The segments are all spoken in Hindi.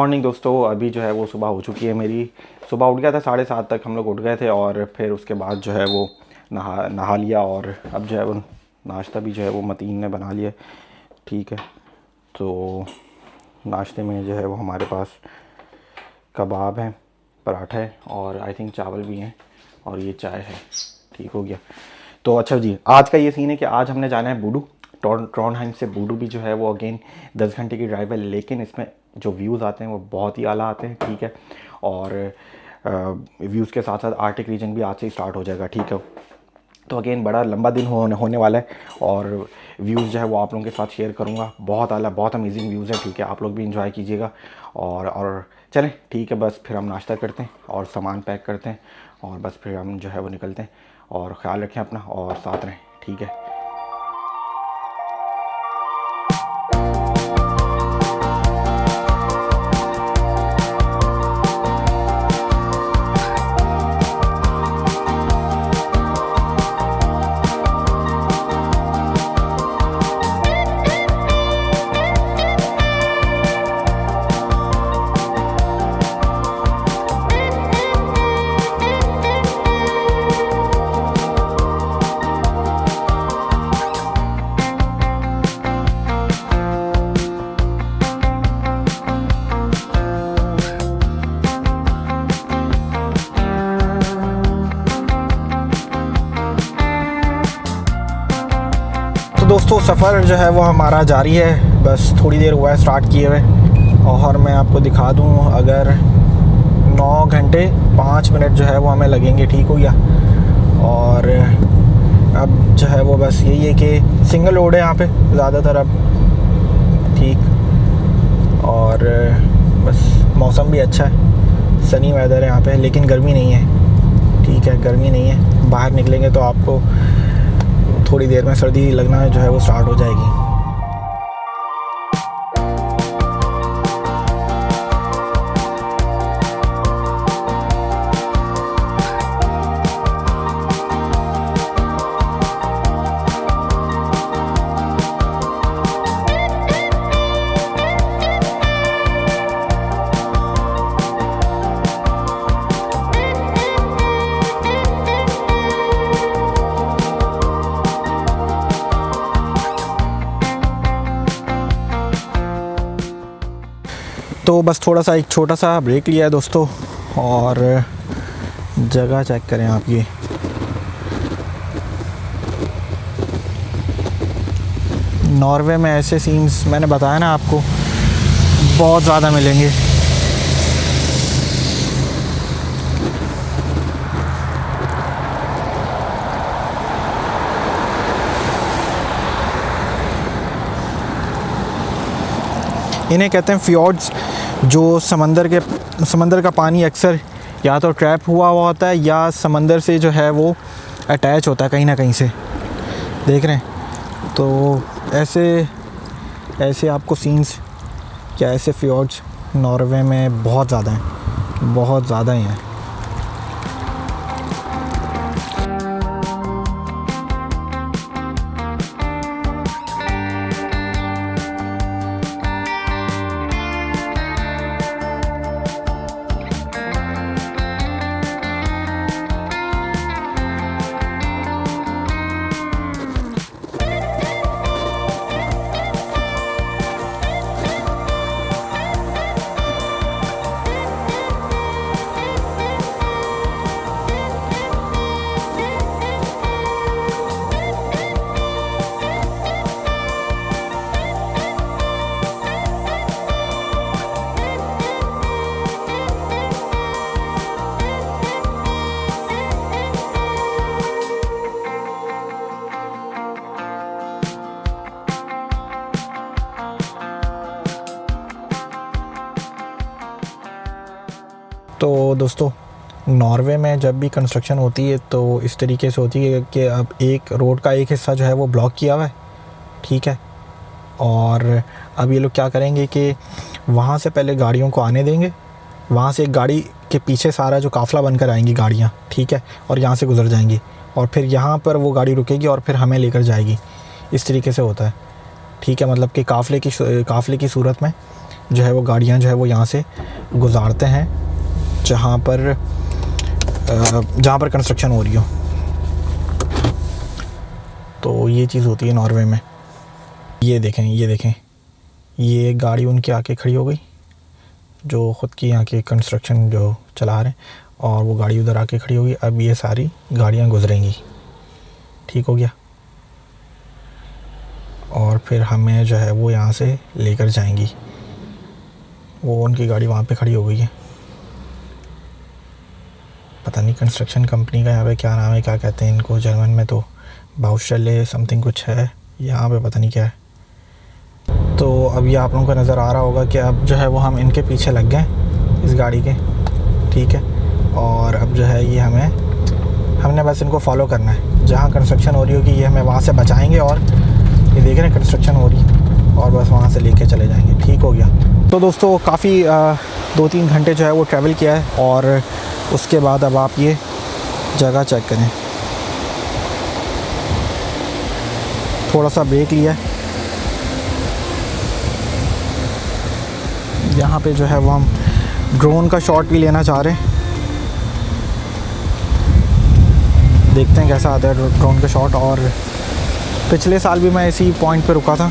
मॉर्निंग दोस्तों। अभी जो है वो सुबह हो चुकी है मेरी। सुबह उठ गया था 7:30 तक, हम लोग उठ गए थे और फिर उसके बाद जो है वो नहा लिया और अब जो है वो नाश्ता भी जो है वो मतीन ने बना लिया। ठीक है, तो नाश्ते में जो है वो हमारे पास कबाब है, पराठा है और आई थिंक चावल भी हैं और ये चाय है। ठीक हो गया। तो अच्छा जी, आज का ये सीन है कि आज हमने जाना है बूडू। ट्रॉन्डहाइम से बूडू भी जो है वो अगेन 10 घंटे की ड्राइव है, लेकिन इसमें जो व्यूज़ आते हैं वो बहुत ही आला आते हैं। ठीक है, और व्यूज़ के साथ साथ आर्टिक रीजन भी आज से ही स्टार्ट हो जाएगा। ठीक है, तो अगेन बड़ा लंबा दिन होने वाला है और व्यूज़ जो है वो आप लोगों के साथ शेयर करूँगा। बहुत आला, बहुत अमेजिंग व्यूज़ है। ठीक है, आप लोग भी इंजॉय कीजिएगा और चलें। ठीक है, बस फिर हम नाश्ता करते हैं और सामान पैक करते हैं और बस फिर हम जो है वो निकलते हैं। और ख़्याल रखें अपना और साथ रहें। ठीक है। तो दोस्तों सफ़र जो है वो हमारा जारी है, बस थोड़ी देर हुआ है स्टार्ट किए हुए और मैं आपको दिखा दूं, अगर 9 घंटे 5 मिनट जो है वो हमें लगेंगे। ठीक हो गया। और अब जो है वो बस यही है कि सिंगल रोड है यहाँ पे ज़्यादातर अब। ठीक, और बस मौसम भी अच्छा है, सनी वेदर है यहाँ पे, लेकिन गर्मी नहीं है। ठीक है, गर्मी नहीं है। बाहर निकलेंगे तो आपको थोड़ी देर में सर्दी लगना जो है वो स्टार्ट हो जाएगी। तो बस थोड़ा सा एक छोटा सा ब्रेक लिया है दोस्तों, और जगह चेक करें आप। ये नॉर्वे में ऐसे सीन्स मैंने बताया ना आपको, बहुत ज़्यादा मिलेंगे। इन्हें कहते हैं फ्योर्ड्स, जो समंदर का पानी अक्सर या तो ट्रैप हुआ होता है या समंदर से जो है वो अटैच होता है कहीं ना कहीं से। देख रहे हैं, तो ऐसे आपको सीन्स या ऐसे फ्योर्ड्स नॉर्वे में बहुत ज़्यादा हैं, बहुत ज़्यादा ही हैं। तो दोस्तों नॉर्वे में जब भी कंस्ट्रक्शन होती है तो इस तरीके से होती है कि अब एक रोड का एक हिस्सा जो है वो ब्लॉक किया हुआ है। ठीक है, और अब ये लोग क्या करेंगे कि वहाँ से पहले गाड़ियों को आने देंगे, वहाँ से एक गाड़ी के पीछे सारा जो काफ़िला बनकर आएंगी गाड़ियाँ। ठीक है, और यहाँ से गुजर जाएंगी और फिर यहाँ पर वो गाड़ी रुकेगी और फिर हमें लेकर जाएगी। इस तरीके से होता है। ठीक है, मतलब कि काफ़िले की सूरत में जो है वो गाड़ियाँ जो है वो यहाँ से गुजारते हैं जहाँ पर कंस्ट्रक्शन हो रही हो। तो ये चीज़ होती है नॉर्वे में। ये देखें ये गाड़ी उनके आके खड़ी हो गई जो ख़ुद की यहाँ की कंस्ट्रक्शन जो चला रहे हैं, और वो गाड़ी उधर आके खड़ी होगी। अब ये सारी गाड़ियाँ गुजरेंगी, ठीक हो गया, और फिर हमें जो है वो यहाँ से लेकर जाएंगी। वो उनकी गाड़ी वहाँ पे खड़ी हो गई है, पता नहीं कंस्ट्रक्शन कंपनी का यहाँ पे क्या नाम है, क्या कहते हैं इनको जर्मन में, तो बाउशले समथिंग कुछ है, यहाँ पे पता नहीं क्या है। तो अभी आप लोगों को नज़र आ रहा होगा कि अब जो है वो हम इनके पीछे लग गए इस गाड़ी के, ठीक है। और अब जो है ये हमने बस इनको फॉलो करना है, जहाँ कंस्ट्रक्शन हो रही होगी ये हमें वहाँ से बचाएंगे, और ये देख रहे हैं कंस्ट्रक्शन हो रही, और बस वहाँ से लेके चले जाएंगे, ठीक हो गया। तो दोस्तों काफ़ी 2-3 घंटे जो है वो ट्रैवल किया है, और उसके बाद अब आप ये जगह चेक करें। थोड़ा सा ब्रेक लिया है, यहाँ पे जो है वो हम ड्रोन का शॉट भी लेना चाह रहे हैं, देखते हैं कैसा आता है ड्रोन का शॉट। और पिछले साल भी मैं इसी पॉइंट पे रुका था।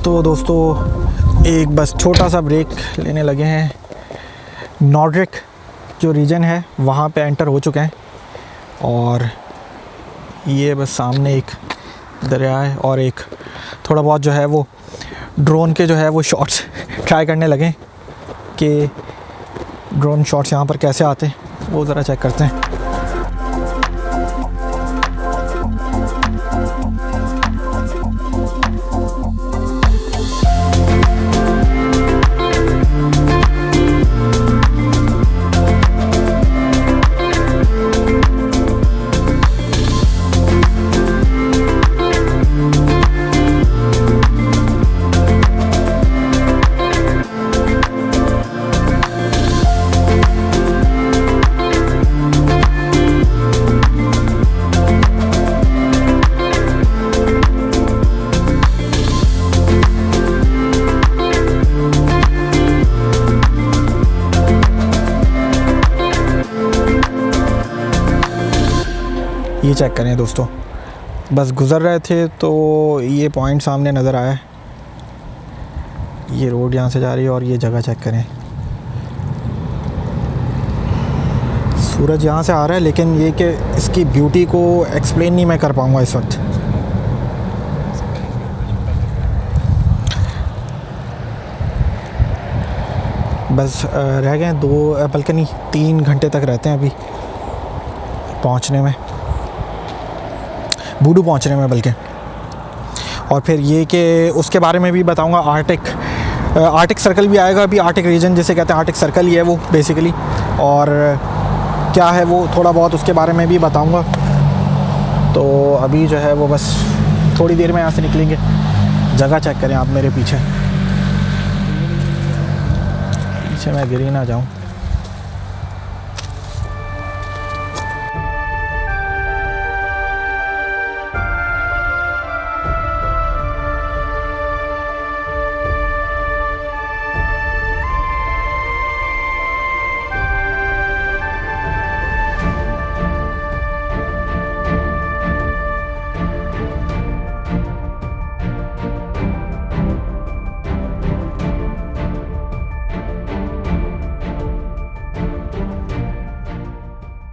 तो दोस्तों एक बस छोटा सा ब्रेक लेने लगे हैं। नॉर्डिक जो रीजन है वहाँ पे एंटर हो चुके हैं, और ये बस सामने एक दरिया है, और एक थोड़ा बहुत जो है वो ड्रोन के जो है वो शॉट्स ट्राई करने लगे कि ड्रोन शॉट्स यहाँ पर कैसे आते हैं, वो ज़रा चेक करते हैं। ये चेक करें दोस्तों, बस गुज़र रहे थे तो ये पॉइंट सामने नज़र आया, ये रोड यहाँ से जा रही है, और ये जगह चेक करें, सूरज यहाँ से आ रहा है, लेकिन ये कि इसकी ब्यूटी को एक्सप्लेन नहीं मैं कर पाऊँगा इस वक्त। बस रह गए 2 बल्कि नहीं 3 घंटे तक रहते हैं अभी पहुँचने में, बूडू पहुंचने में बल्कि। और फिर ये कि उसके बारे में भी बताऊंगा। आर्टिक सर्कल भी आएगा अभी, आर्टिक रीजन जिसे कहते हैं, आर्टिक सर्कल ही है वो बेसिकली, और क्या है वो थोड़ा बहुत उसके बारे में भी बताऊंगा। तो अभी जो है वो बस थोड़ी देर में यहाँ से निकलेंगे। जगह चेक करें आप मेरे पीछे मैं गिर ही ना जाऊँ।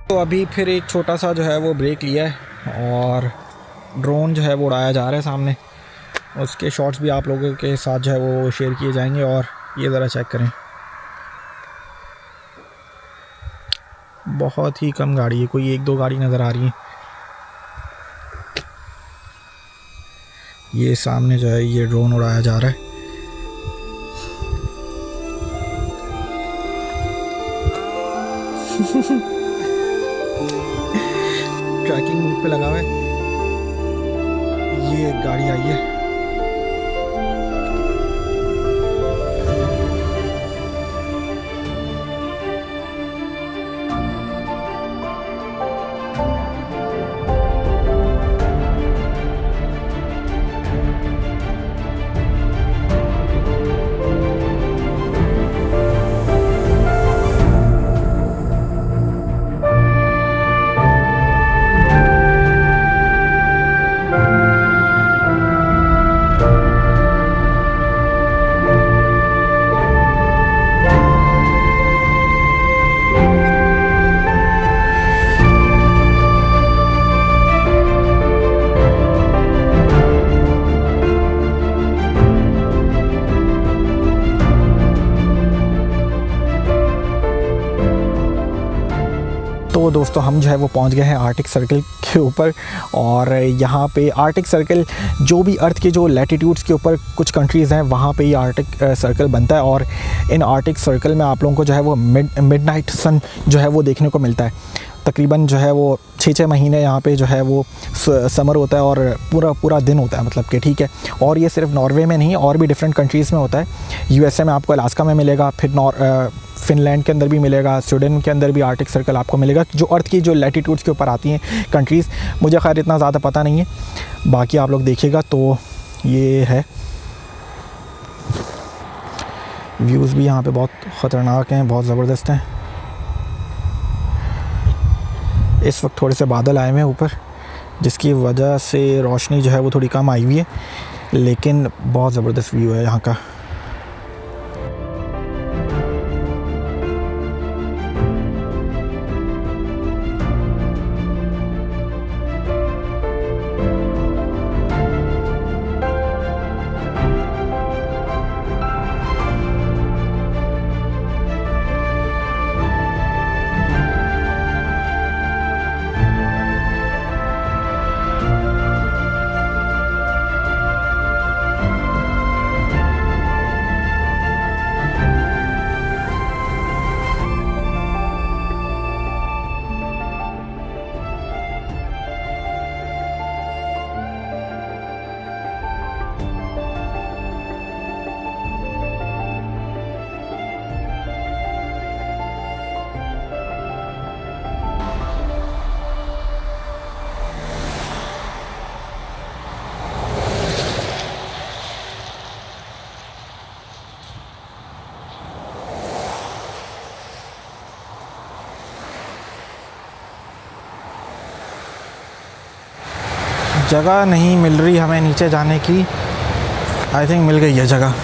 तो अभी फिर एक छोटा सा जो है वो ब्रेक लिया है, और ड्रोन जो है वो उड़ाया जा रहा है सामने, उसके शॉट्स भी आप लोगों के साथ जो है वो शेयर किए जाएंगे। और ये ज़रा चेक करें, बहुत ही कम गाड़ी है, कोई 1-2 गाड़ी नज़र आ रही है। ये सामने जो है ये ड्रोन उड़ाया जा रहा है। ट्रैकिंग मोड पे लगा हुआ है। ये एक गाड़ी आई है। तो दोस्तों हम जो है वो पहुंच गए हैं आर्टिक सर्कल के ऊपर। और यहाँ पे आर्टिक सर्कल जो भी अर्थ के जो लैटिट्यूड्स के ऊपर कुछ कंट्रीज़ हैं वहाँ पे ये आर्टिक सर्कल बनता है। और इन आर्टिक सर्कल में आप लोगों को जो है वो मिडनाइट सन जो है वो देखने को मिलता है। तकरीबन जो है वो 6-6 महीने यहाँ पे जो है वो समर होता है और पूरा दिन होता है, मतलब कि ठीक है। और ये सिर्फ नॉर्वे में नहीं, और भी डिफरेंट कंट्रीज़ में होता है। यूएसए में आपको अलास्का में मिलेगा, फिर फिनलैंड के अंदर भी मिलेगा, स्वीडन के अंदर भी आर्टिक सर्कल आपको मिलेगा, जो अर्थ की जो लैटिट्यूड्स के ऊपर आती हैं कंट्रीज़। मुझे खैर इतना ज़्यादा पता नहीं है, बाकी आप लोग देखिएगा। तो ये है, व्यूज़ भी यहाँ पे बहुत ख़तरनाक हैं, बहुत ज़बरदस्त हैं। इस वक्त थोड़े से बादल आए हुए हैं ऊपर, जिसकी वजह से रोशनी जो है वो थोड़ी कम आई हुई है, लेकिन बहुत ज़बरदस्त व्यू है यहाँ का। जगह नहीं मिल रही हमें नीचे जाने की। आई थिंक मिल गई है जगह।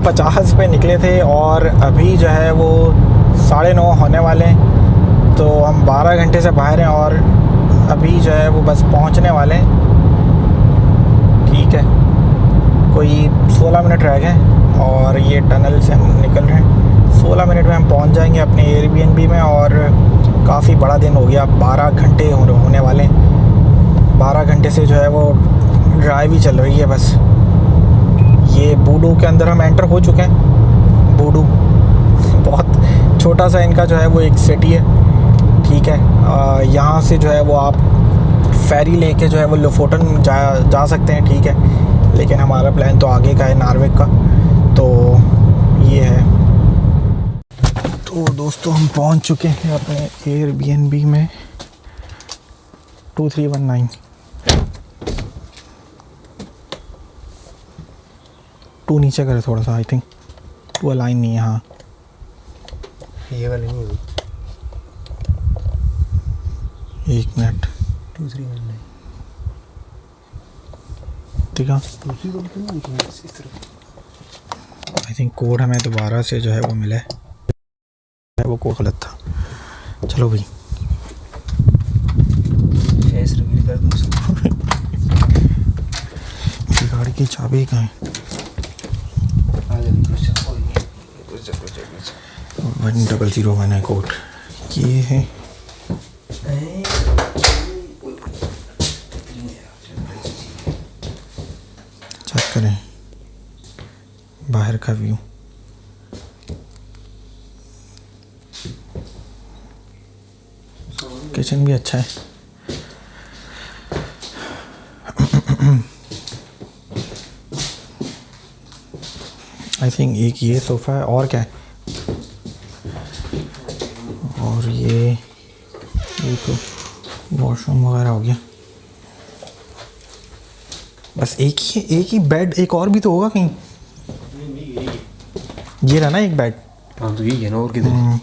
9:50 पे निकले थे और अभी जो है वो 9:30 होने वाले हैं। तो हम 12 घंटे से बाहर हैं और अभी जो है वो बस पहुंचने वाले हैं। ठीक है, कोई 16 मिनट रह गए और ये टनल से हम निकल रहे हैं। 16 मिनट में हम पहुंच जाएंगे अपने एयरबीएनबी में। और काफ़ी बड़ा दिन हो गया, 12 घंटे होने वाले हैं। 12 घंटे से जो है वो ड्राइव ही चल रही है बस। ये बूडू के अंदर हम एंटर हो चुके हैं। बूडू बहुत छोटा सा इनका जो है वो एक सिटी है। ठीक है, यहाँ से जो है वो आप फेरी लेके जो है वो लोफोटन जा सकते हैं। ठीक है, लेकिन हमारा प्लान तो आगे का है, नार्वे का। तो ये है। तो दोस्तों हम पहुँच चुके हैं अपने एयरबीएनबी में। 2319 टू नीचे करे थोड़ा सा, आई थिंक टू अलाइन नहीं है। हाँ, ये वाली नहीं हुई। 1 मिनट। 2319 ठीक है, दूसरी वाली तो नहीं हुई इस तरफ। आई थिंक कोड हमें दोबारा से जो है वो मिला है, वो कोड गलत था। चलो भाई, ऐसे रिवील कर दो उसको। गाड़ी की चाबी कहाँ है? आ जाओ, कुछ चलो 1001 है कोड। ये है। चेक करें बाहर का व्यू। किचन भी अच्छा है। आई थिंक एक ये सोफ़ा है और क्या है, और ये तो वॉशरूम वगैरह हो गया। बस एक ही बेड, एक और भी तो होगा कहीं। ये रहा ना एक बेड। हाँ तो यही है ना, और किधर?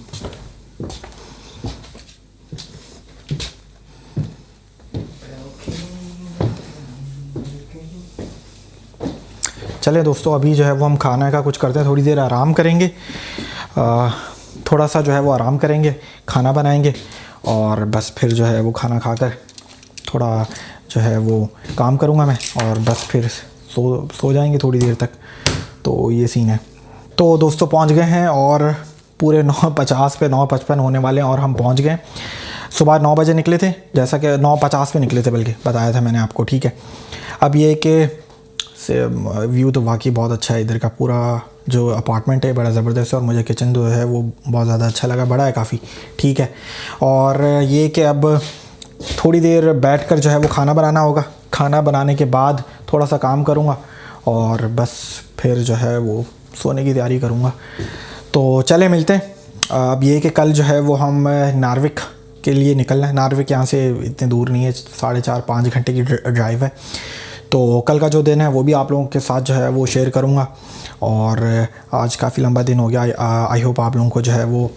चले दोस्तों, अभी जो है वो हम खाना का कुछ करते हैं, थोड़ी देर आराम करेंगे। थोड़ा सा जो है वो आराम करेंगे, खाना बनाएंगे और बस फिर जो है वो खाना खाकर थोड़ा जो है वो काम करूँगा मैं और बस फिर सो जाएंगे थोड़ी देर तक। तो ये सीन है। तो दोस्तों पहुँच गए हैं और पूरे 9:50 पे 9:55 होने वाले हैं और हम पहुँच गए। सुबह 9 बजे निकले थे, जैसा कि 9:50 पे निकले थे, बल्कि बताया था मैंने आपको। ठीक है, अब ये कि से व्यू तो वाकई बहुत अच्छा है। इधर का पूरा जो अपार्टमेंट है बड़ा ज़बरदस्त है और मुझे किचन जो है वो बहुत ज़्यादा अच्छा लगा, बड़ा है काफ़ी। ठीक है, और ये कि अब थोड़ी देर बैठकर जो है वो खाना बनाना होगा। खाना बनाने के बाद थोड़ा सा काम करूँगा और बस फिर जो है वो सोने की तैयारी करूँगा। तो चले मिलते हैं। अब ये कि कल जो है वो हम नार्विक के लिए निकलना है। नार्विक यहाँ से इतने दूर नहीं है, 4.5-5 घंटे की ड्राइव है। तो कल का जो दिन है वो भी आप लोगों के साथ जो है वो शेयर करूँगा। और आज काफ़ी लंबा दिन हो गया। आई होप आप लोगों को जो है वो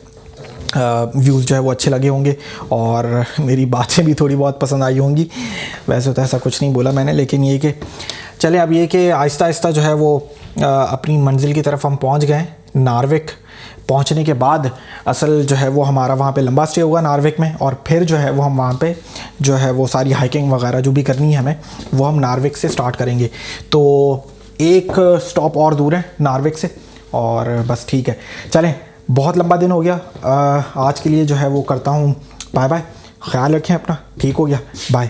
व्यूज़ जो है वो अच्छे लगे होंगे और मेरी बातें भी थोड़ी बहुत पसंद आई होंगी। वैसे तो ऐसा कुछ नहीं बोला मैंने, लेकिन ये कि चले अब ये कि आहिस्ता आहिस्ता जो है वो अपनी मंजिल की तरफ हम पहुंच गए। नार्विक पहुंचने के बाद असल जो है वो हमारा वहाँ पे लंबा स्टे होगा नार्विक में, और फिर जो है वो हम वहाँ पे जो है वो सारी हाइकिंग वगैरह जो भी करनी है हमें, वो हम नार्विक से स्टार्ट करेंगे। तो एक स्टॉप और दूर है नार्विक से और बस ठीक है। चलें, बहुत लंबा दिन हो गया। आज के लिए जो है वो करता हूँ बाय बाय। ख्याल रखें अपना। ठीक हो गया, बाय।